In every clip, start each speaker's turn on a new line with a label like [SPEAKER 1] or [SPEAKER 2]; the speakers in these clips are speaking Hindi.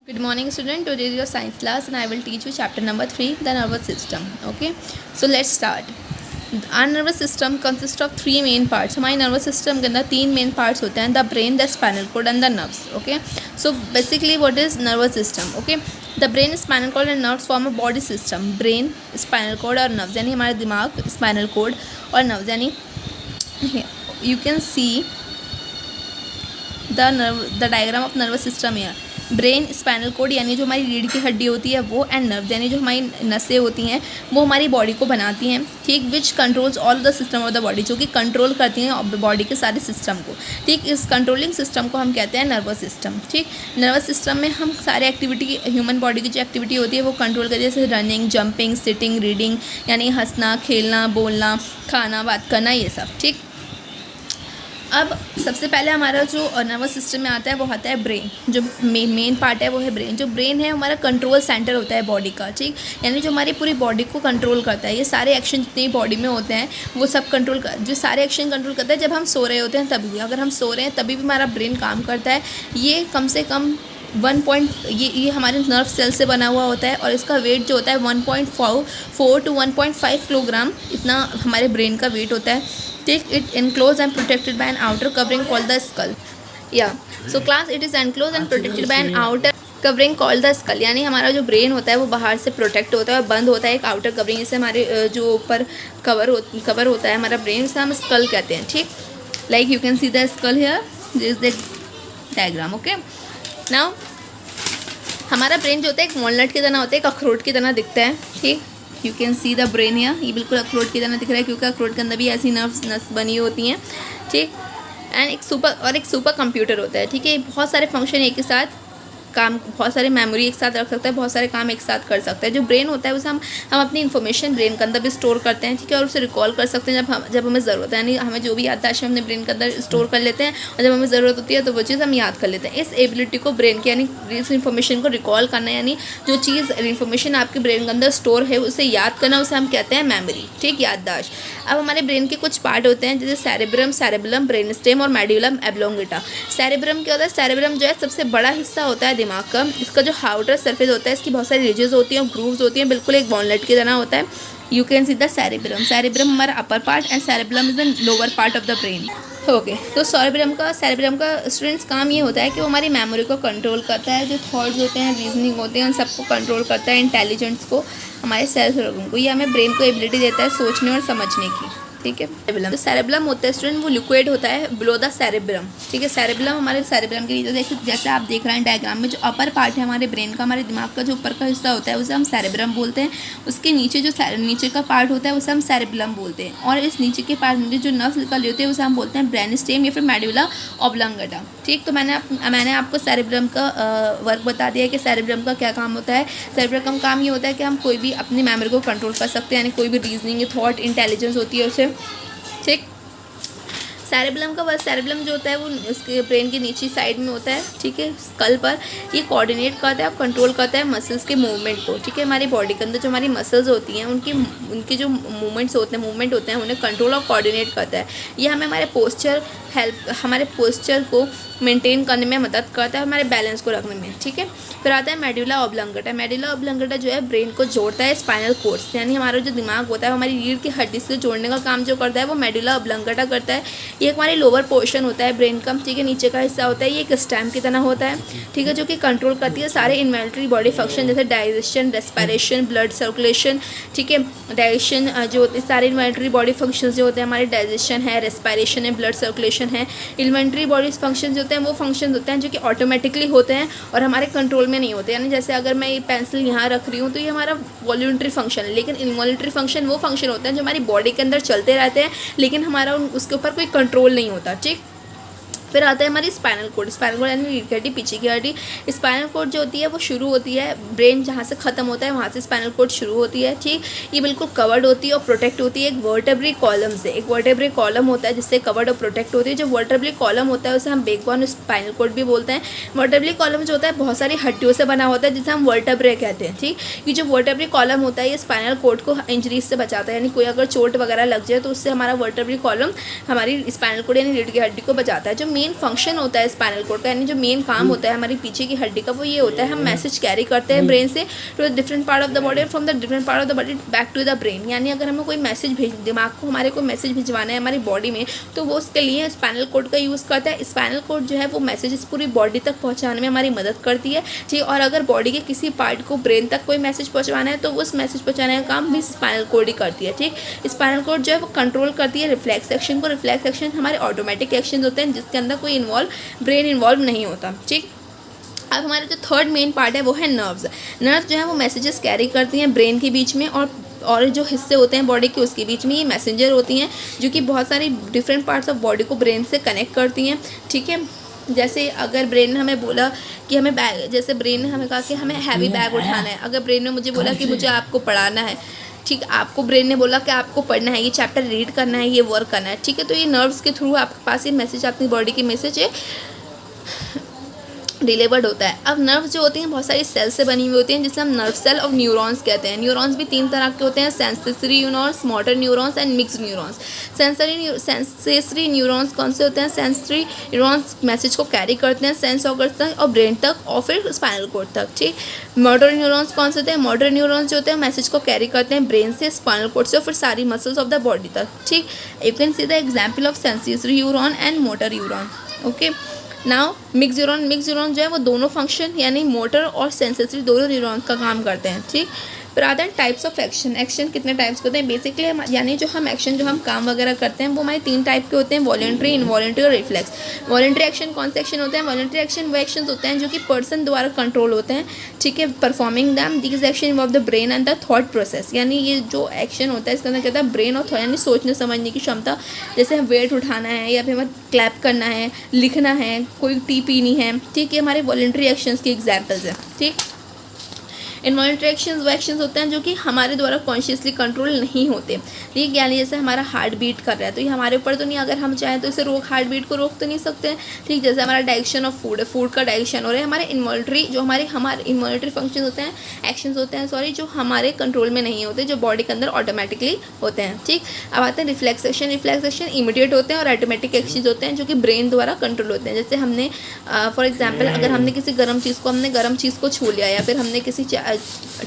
[SPEAKER 1] Good morning student, today is your science class and I will teach you chapter number 3, the nervous system. Okay, so let's start. Our nervous system consists of three main parts. हमारी nervous system के अंदर तीन main parts होते हैं, the brain, the spinal cord and the nerves. Okay, so basically what is nervous system? Okay, the brain, spinal cord and nerves form a body system. Brain, spinal cord और nerves यानी हमारा दिमाग, spinal cord और nerves यानी you can see the diagram of nervous system here. Brain, spinal cord यानी जो हमारी रीढ़ की हड्डी होती है वो, एंड नर्व यानी जो हमारी नसें होती हैं वो हमारी बॉडी को बनाती हैं, ठीक, विच controls all the system of the body, जो कि कंट्रोल करती हैं बॉडी के सारे सिस्टम को, ठीक। इस कंट्रोलिंग सिस्टम को हम कहते हैं नर्वस सिस्टम, ठीक। नर्वस सिस्टम में हम सारे एक्टिविटी, ह्यूमन बॉडी की जो एक्टिविटी होती है वो कंट्रोल करते हैं, जैसे रनिंग, जंपिंग, सिटिंग, रीडिंग यानी हंसना, खेलना, बोलना, खाना, बात करना, ये सब, ठीक। अब सबसे पहले हमारा जो नर्वस सिस्टम में आता है वो आता है ब्रेन। जो मेन पार्ट है वो है ब्रेन। जो ब्रेन है हमारा कंट्रोल सेंटर होता है बॉडी का, ठीक, यानी जो हमारी पूरी बॉडी को कंट्रोल करता है। ये सारे एक्शन जितने बॉडी में होते हैं वो सब जो सारे एक्शन कंट्रोल करता है। जब हम सो रहे होते हैं तभी भी, अगर हम सो रहे हैं तभी भी हमारा ब्रेन काम करता है। ये कम से कम ये हमारे नर्व सेल से बना हुआ होता है और इसका वेट जो होता है 1.4 to 1.5 किलोग्राम, इतना हमारे ब्रेन का वेट होता है, ठीक। It enclosed and protected by an outer covering called the skull. So class, it is enclosed and protected by an outer covering called the skull. यानी हमारा जो ब्रेन होता है वो बाहर से प्रोटेक्ट होता है और बंद होता है एक आउटर कवरिंग, जिससे हमारे जो ऊपर कवर होता है हमारा ब्रेन, उसे हम स्कल कहते हैं, ठीक। Like you can see the skull here, this the diagram. Okay, now हमारा ब्रेन जो होता है एक वॉलनट की तरह होता है, एक अखरोट की तरह दिखता है, ठीक। You can see the brain here, ये बिल्कुल अखरोट की तरह दिख रहा है क्योंकि अखरोट के अंदर भी ऐसी नस बनी होती हैं, ठीक। एंड एक सुपर कंप्यूटर होता है, ठीक है। बहुत सारे फंक्शन एक ही साथ काम, बहुत सारे मेमोरी एक साथ रख सकता है, बहुत सारे काम एक साथ कर सकता है। जो ब्रेन होता है उसे हम अपनी इन्फॉर्मेशन ब्रेन के अंदर भी स्टोर करते हैं, ठीक है, और उसे रिकॉल कर सकते हैं जब हमें ज़रूरत है, यानी हमें जो भी याददाश्त है अपने ब्रेन के अंदर स्टोर कर लेते हैं और जब हमें ज़रूरत होती है तो वो चीज़ हम याद कर लेते हैं। इस एबिलिटी को ब्रेन की, यानी इस इन्फॉर्मेशन को रिकॉल करना, यानी जो चीज़ इन्फॉर्मेशन आपके ब्रेन के अंदर स्टोर है उसे याद करना, उसे हम कहते हैं मेमोरी, ठीक, याददाश्त। अब हमारे ब्रेन के कुछ पार्ट होते हैं जैसे सेरेब्रम, ब्रेन स्टेम और मेडुलम ऑब्लोंगेटा। सेरेब्रम क्या होता है? सेरेब्रम जो है सबसे बड़ा हिस्सा होता है दिमाग का। इसका जो आउटर सरफेस होता है इसकी बहुत सारी रिजेस होती हैं और ग्रूव्स होती हैं, बिल्कुल एक वॉलनट की तरह होता है। You can see the cerebrum हमारा upper part and cerebrum is the lower part of the brain. Okay, तो सेरेब्रम का स्टूडेंट्स काम ये होता है कि वो हमारी मेमोरी को कंट्रोल करता है, जो थॉट्स होते हैं, रीजनिंग होते हैं, उन सबको कंट्रोल करता है, इंटेलिजेंस को, हमारे सेल्फ ऑर्गन को। ये हमें ब्रेन को एबिलिटी देता है सोचने और समझने की, ठीक है। तो सेरेब्रम होता है स्टूडेंट, वो लिक्विड होता है बिलो द सेरेब्रम, ठीक है। सेरेब्रम हमारे सेरेब्रम के नीचे, जैसे आप देख रहे हैं डायग्राम में, जो अपर पार्ट है हमारे ब्रेन का, हमारे दिमाग का जो ऊपर का हिस्सा होता है उसे हम सेरेब्रम बोलते हैं। उसके नीचे जो नीचे का पार्ट होता है उसे हम सेरेब्रम बोलते हैं, और इस नीचे के पार्ट में जो नर्व्स निकल होते हैं उसे हम बोलते हैं ब्रेन स्टेम या फिर मेडुला ऑब्लोंगेटा, ठीक। तो मैंने आपको सेरेब्रम का वर्क बता दिया कि सेरेब्रम का क्या काम होता है। सेरेब्रम का काम ये होता है कि हम कोई भी अपनी मेमोरी को कंट्रोल कर सकते हैं, यानी कोई भी रीजनिंग, थॉट, इंटेलिजेंस होती है उसे, ठीक। सेरेब्रम जो होता है वो उसके ब्रेन की नीचे साइड में होता है, ठीक है, स्कल पर। ये कोऑर्डिनेट करता है और कंट्रोल करता है मसल्स के मूवमेंट को, ठीक है। हमारी बॉडी के अंदर जो हमारी मसल्स होती हैं उनकी जो मूवमेंट होते हैं उन्हें कंट्रोल और कोऑर्डिनेट करता है। ये हमें हमारे पोस्चर को मेंटेन करने में मदद करता है, हमारे बैलेंस को रखने में, ठीक है। फिर आता है मेडुला ऑब्लोंगेटा। मेडुला ऑब्लोंगेटा जो है ब्रेन को जोड़ता है स्पाइनल कोर्ड से, यानी हमारा जो दिमाग होता है हमारी रीढ़ की हड्डी से जोड़ने का काम जो करता है वो मेडुला ऑब्लोंगेटा करता है। ये हमारे लोअर पोर्शन होता है ब्रेन का, ठीक है, नीचे का हिस्सा होता है। ये एक स्टैम्प की तरह होता है, ठीक है, जो कि कंट्रोल करती है सारे इन्वॉल्यूटरी बॉडी फंक्शन, जैसे डाइजेशन, रेस्पिरेशन, ब्लड सर्कुलेशन, ठीक है। डाइजेशन जो होते हैं, सारे इन्वॉल्यूटरी बॉडी फंक्शन जो होते हैं हमारे, डाइजेशन है, रेस्पिरेशन है, ब्लड सर्कुलेशन है। इन्वॉल्यूटरी बॉडी फंक्शन जो होते हैं वो फंक्शन होते हैं जो कि ऑटोमेटिकली होते हैं और हमारे कंट्रोल में नहीं होते। यानी जैसे अगर मैं ये पेंसिल यहाँ रख रही हूँ तो ये हमारा वॉल्यूंटरी फंक्शन है, लेकिन इनवॉल्यूंटरी फंक्शन वो फंक्शन होते हैं जो हमारी बॉडी के अंदर चलते रहते हैं, लेकिन हमारा उसके ऊपर कोई कंट्रोल नहीं होता, ठीक। फिर आता है हमारी स्पाइनल कोड यानी रीढ़ की हड्डी, पीछे की हड्डी। स्पाइनल कोड जो होती है वो शुरू होती है ब्रेन जहाँ से ख़त्म होता है वहाँ से स्पाइनल कोड शुरू होती है, ठीक। ये बिल्कुल कवर्ड होती है और प्रोटेक्ट होती है एक वर्टेब्री कॉलम से। एक वर्टेब्री कॉलम होता है जिससे कवर्ड और प्रोटेक्ट होती है। जो वर्टेब्री कॉलम होता है उसे हम बैकबोन स्पाइनल कोड भी बोलते हैं। वर्टेब्री कॉलम जो होता है बहुत सारी हड्डियों से बना होता है जिसे हम वर्टेब्रे कहते हैं, ठीक। ये जो वर्टेब्री कॉलम होता है ये स्पाइनल कोड को इंजरीज से बचाता है, यानी कोई अगर चोट वगैरह लग जाए तो उससे हमारा वर्टेब्री कॉलम हमारी स्पाइनल कोड यानी रीढ़ की हड्डी को बचाता है। जो मेन मेन फंक्शन होता है स्पाइनल कोड का, यानी जो मेन काम होता है हमारी पीछे की हड्डी का, वो ये होता है हम मैसेज कैरी करते हैं ब्रेन से to the different part of the body, from the different part of the body back to the brain. यानी अगर हमें कोई मैसेज दिमाग को हमारे कोई मैसेज भिजवाना है हमारी बॉडी में, तो वो उसके लिए स्पाइनल कोड का यूज़ करता है। स्पाइनल कोड जो है वो मैसेजेस पूरी बॉडी तक पहुँचाने में हमारी मदद करती है, ठीक। और अगर बॉडी के किसी पार्ट को ब्रेन तक कोई मैसेज पहुँचवाना है तो उस मैसेज पहुँचाने का काम भी स्पाइनल कोड ही करती है, ठीक। स्पाइनल कोड जो है वो कंट्रोल करती है रिफ्लेक्स एक्शन को। रिफ्लेक्स एक्शन हमारे ऑटोमेटिक एक्शन होते हैं जिसके अंदर कोई ब्रेन इन्वॉल्व नहीं होता, ठीक। अब हमारा जो थर्ड मेन पार्ट है वो है नर्व्स। नर्व्स जो है वो मैसेजेस कैरी करती हैं ब्रेन के बीच में और जो हिस्से होते हैं बॉडी के उसके बीच में, ये मैसेंजर होती हैं जो कि बहुत सारी डिफरेंट पार्ट्स ऑफ बॉडी को ब्रेन से कनेक्ट करती हैं, ठीक है। जैसे अगर ब्रेन ने हमें बोला कि हमें बैग, जैसे ब्रेन ने हमें कहा कि हमें हैवी बैग उठाना है, अगर ब्रेन ने मुझे बोला कि मुझे आपको पढ़ाना है, ठीक, आपको ब्रेन ने बोला कि आपको पढ़ना है, ये चैप्टर रीड करना है, ये वर्क करना है, ठीक है। तो ये नर्व्स के थ्रू आपके पास ये मैसेज, अपनी बॉडी के मैसेज है डिलीवर्ड होता है। अब नर्व्स जो होती हैं बहुत सारी सेल से बनी हुई होती हैं जिसे हम नर्व सेल और न्यूरॉन्स कहते हैं। न्यूरॉन्स भी 3 तरह के होते हैं, sensory neurons, motor neurons and mixed neurons. Sensory neurons कौन से होते हैं? सेंसरी न्यूरॉन्स मैसेज को कैरी करते हैं सेंस ऑर्गन्स तक और ब्रेन तक और फिर स्पाइनल कोड तक, ठीक। मोटर न्यूरॉन्स कौन से होते हैं? मोटर न्यूरॉन्स जो होते हैं मैसेज को कैरी करते हैं ब्रेन से, स्पाइनल कोड से और फिर सारी मसल्स ऑफ द बॉडी तक, ठीक। You can see the example of sensory neuron and motor neuron, okay. Now mix neuron जो है वो दोनों फंक्शन यानी मोटर और सेंसरी दोनों न्यूरॉन्स का काम करते हैं, ठीक। फिर आते हैं टाइप्स ऑफ एक्शन कितने टाइप्स के होते हैं बेसिकली, यानी जो हम एक्शन जो हम काम वगैरह करते हैं वो हमारे 3 टाइप के होते हैं, वॉलंटरी, इनवॉलंटरी और रिफ्लेक्स। वॉलंटरी एक्शन कौन से एक्शन होते हैं? वॉलंटरी एक्शन वो एक्शन होते हैं जो कि पर्सन द्वारा कंट्रोल होते हैं, ठीक है। Performing them these action involve the brain and the thought process, यानी ये जो एक्शन होता है इसके अंदर क्या होता है? ब्रेन और थॉट यानी सोचने समझने की क्षमता। जैसे हम वेट उठाना है या फिर हमें क्लैप करना है, लिखना है, कोई टी पीनी है, ठीक है, हमारे वॉलंटरी एक्शंस की एग्जाम्पल्स हैं, ठीक। इनवॉलंटरी एक्शंस वो एक्शंस होते हैं जो कि हमारे द्वारा कॉन्शियसली कंट्रोल नहीं होते, ठीक। यानी जैसे हमारा हार्ट बीट कर रहा है तो ये हमारे ऊपर तो नहीं, अगर हम चाहें तो इसे हार्ट बीट को रोक तो नहीं सकते हैं, ठीक। जैसे हमारा डाइजेशन ऑफ फूड है, फूड का डाइजेशन हो रहा है, हमारे इनवॉलंटरी जो हमारे इनवॉलंटरी फंक्शन होते हैं, एक्शंस होते हैं सॉरी, जो हमारे कंट्रोल में नहीं होते, जो बॉडी के अंदर ऑटोमेटिकली होते हैं, ठीक। अब आते हैं रिफ्लेक्स एक्शन इमीडिएट होते हैं और ऑटोमेटिक एक्शंस होते हैं जो कि ब्रेन द्वारा कंट्रोल होते हैं। जैसे हमने फॉर एग्जाम्पल अगर हमने किसी गर्म चीज़ को छू लिया या फिर हमने किसी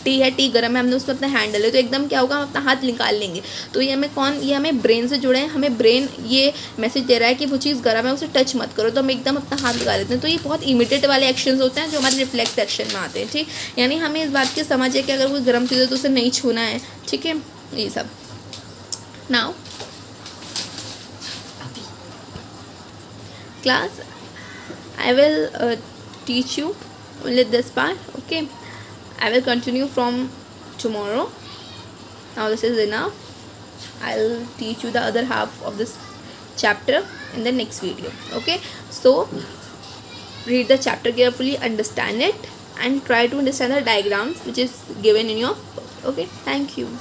[SPEAKER 1] टी गर्म है, हमने उसमें अपना हैंड डाले तो एकदम क्या होगा, हम अपना हाथ निकाल लेंगे। तो ये हमें ब्रेन से जुड़े हैं, हमें ब्रेन ये मैसेज दे रहा है कि वो चीज़ गर्म है उसे टच मत करो, तो हम एकदम अपना हाथ निकाल लेते हैं। तो ये बहुत इमीडिएट वाले एक्शंस होते हैं जो हमारे रिफ्लेक्स एक्शन में आते हैं, ठीक। यानी हमें इस बात की समझ है कि अगर कोई गर्म चीज़ है तो उसे नहीं छूना है, ठीक है, ये सब। Now class I will teach you only this part, okay. I will continue from tomorrow. Now this is enough. I'll teach you the other half of this chapter in the next video, okay. So read the chapter carefully, understand it and try to understand the diagrams which is given in your book, okay. Thank you.